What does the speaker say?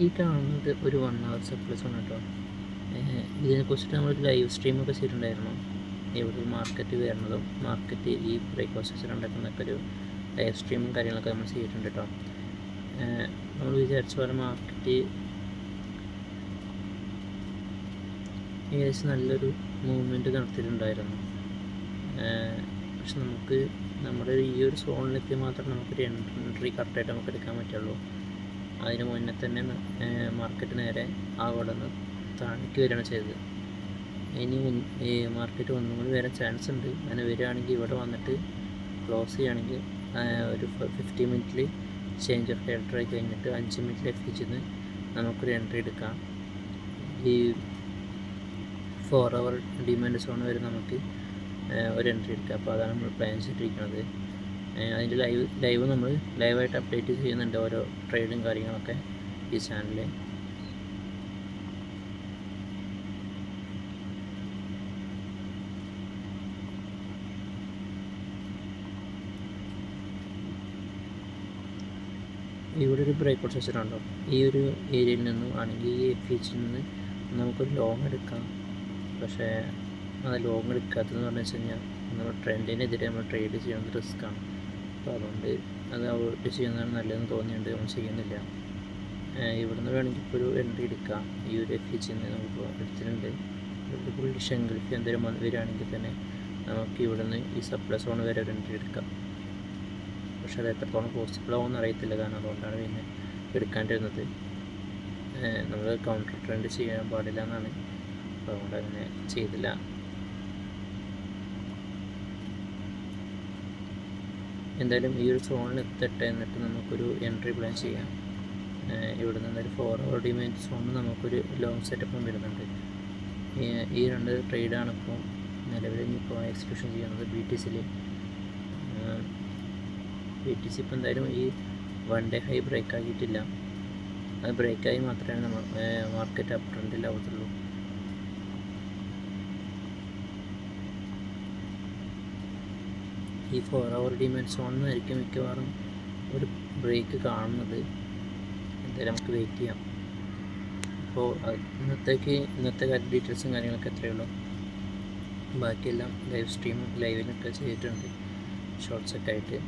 ഈ കാണുന്നത് ഒരു 1 hour സപ്ലൈസ് ആണ് കേട്ടോ. ഇതിനെക്കുറിച്ചിട്ട് നമ്മളൊരു ലൈവ് സ്ട്രീമൊക്കെ ചെയ്തിട്ടുണ്ടായിരുന്നു. ഇവിടെ മാർക്കറ്റ് വരുന്നതും മാർക്കറ്റ് ഈ ബ്രേക്ക്ഫാസ്റ്റ് ഉണ്ടാക്കുന്നതൊക്കെ ഒരു ലൈവ് സ്ട്രീമും കാര്യങ്ങളൊക്കെ നമ്മൾ ചെയ്തിട്ടുണ്ട് കേട്ടോ. നമ്മൾ വിചാരിച്ച പോലെ മാർക്കറ്റ് ഏകദേശം നല്ലൊരു മൂവ്മെൻറ്റ് നടത്തിയിട്ടുണ്ടായിരുന്നു. പക്ഷെ നമുക്ക് നമ്മുടെ ഈ ഒരു സോണിലെത്തി മാത്രമേ നമുക്കൊരു എൻട്രി കറക്റ്റായിട്ട് നമുക്ക് എടുക്കാൻ പറ്റുള്ളൂ. അതിന് മുന്നേ തന്നെ മാർക്കറ്റ് നേരെ അവിടെ നിന്ന് താഴേക്ക് വരികയാണ് ചെയ്തത്. ഇനി ഈ മാർക്കറ്റ് ഒന്നും കൂടി വരാൻ ചാൻസ് ഉണ്ട്. അങ്ങനെ വരികയാണെങ്കിൽ ഇവിടെ വന്നിട്ട് ക്ലോസ് ചെയ്യുകയാണെങ്കിൽ ഒരു 50 മിനിറ്റിൽ ചേഞ്ച് ഓഫ് ഹെഡർ ആയി കഴിഞ്ഞിട്ട് 5 മിനിറ്റിൽ എത്തിച്ചെന്ന് നമുക്കൊരു എൻട്രി എടുക്കാം. ഈ 4 hour ഡിമാൻഡ് സോൺ വരെ നമുക്ക് ഒരു എൻട്രി എടുക്കാം. അപ്പോൾ അതാണ് നമ്മൾ പ്ലാൻ ചെയ്തിരിക്കുന്നത്. അതിൻ്റെ ലൈവ് നമ്മൾ ലൈവായിട്ട് അപ്ഡേറ്റ് ചെയ്യുന്നുണ്ട്, ഓരോ ട്രേഡും കാര്യങ്ങളൊക്കെ ഈ ചാനലിൽ. ഇവിടെ ഒരു ബ്രേക്ക്ഔട്ട് സെഷൻ ഉണ്ടോ, ഈ ഒരു ഏരിയയിൽ നിന്നും ആണെങ്കിൽ ഈ എഫിച്ചിൽ നിന്ന് നമുക്കൊരു ലോങ് എടുക്കാം. പക്ഷേ അത് ലോങ് എടുക്കാത്തതെന്ന് പറഞ്ഞു വെച്ച് കഴിഞ്ഞാൽ നമ്മൾ ട്രെൻഡിനെതിരെ നമ്മൾ ട്രേഡ് ചെയ്യുന്നത് റിസ്ക്കാണ്. അപ്പോൾ അതുകൊണ്ട് അത് അവോയ്ഡ് ചെയ്യുന്നതാണ് നല്ലതെന്ന് തോന്നിയുണ്ട്, നമ്മൾ ചെയ്യുന്നില്ല. ഇവിടുന്ന് വേണമെങ്കിൽ ഇപ്പോൾ ഒരു എൻട്രി എടുക്കാം. ഈ ഒരു എഫിച്ചിൽ നിന്ന് നമുക്ക് എടുത്തിട്ടുണ്ട്. ഒരു ഫുൾ ഷെങ്കൽഫി എന്തെങ്കിലും വരികയാണെങ്കിൽ തന്നെ നമുക്ക് ഇവിടുന്ന് ഈ സപ്ലൈ സോൺ വരെ ഒരു എൻട്രി എടുക്കാം. പക്ഷെ അത് എത്രത്തോളം പോസിബിൾ ആവുമെന്ന് അറിയത്തില്ല, കാരണം അതുകൊണ്ടാണ് പിന്നെ എടുക്കാണ്ടിരുന്നത്. നമ്മൾ കൗണ്ടർ ട്രെൻഡ് ചെയ്യാൻ പാടില്ല എന്നാണ്, അപ്പോൾ അതുകൊണ്ട് അങ്ങനെ ചെയ്തില്ല. എന്തായാലും ഈ ഒരു സോണിൽ എത്തട്ടെ, എന്നിട്ട് നമുക്കൊരു എൻട്രി പ്ലാൻ ചെയ്യാം. ഇവിടെ നിന്നൊരു 4 hour ഡിമാൻഡ് സോണിൽ നമുക്കൊരു ലോങ് സെറ്റപ്പും വരുന്നുണ്ട്. ഈ 2 ട്രേഡാണ് ഇപ്പോൾ നിലവിൽ ഇപ്പോൾ എക്സിക്യൂഷൻ ചെയ്യുന്നത് BTCയിൽ. BTC ഇപ്പോൾ എന്തായാലും ഈ 1 day ഹൈ ബ്രേക്ക് ആക്കിയിട്ടില്ല. അത് ബ്രേക്കായി മാത്രമേ നമ്മൾ മാർക്കറ്റ് അപ്പ് ട്രെൻഡിലാവത്തുള്ളൂ. ഈ 4 hour ഡിമാൻഡ് സോണിന്നായിരിക്കും മിക്കവാറും ഒരു ബ്രേക്ക് കാണുന്നത്. എന്തായാലും നമുക്ക് വെയിറ്റ് ചെയ്യാം. അപ്പോൾ ഇന്നത്തെ ഡീറ്റെയിൽസും കാര്യങ്ങളൊക്കെ എത്രയേ ഉള്ളൂ. ബാക്കിയെല്ലാം ലൈവ് സ്ട്രീമും ലൈവിലൊക്കെ ചെയ്തിട്ടുണ്ട്, ഷോർട്സൊക്കെ ആയിട്ട്.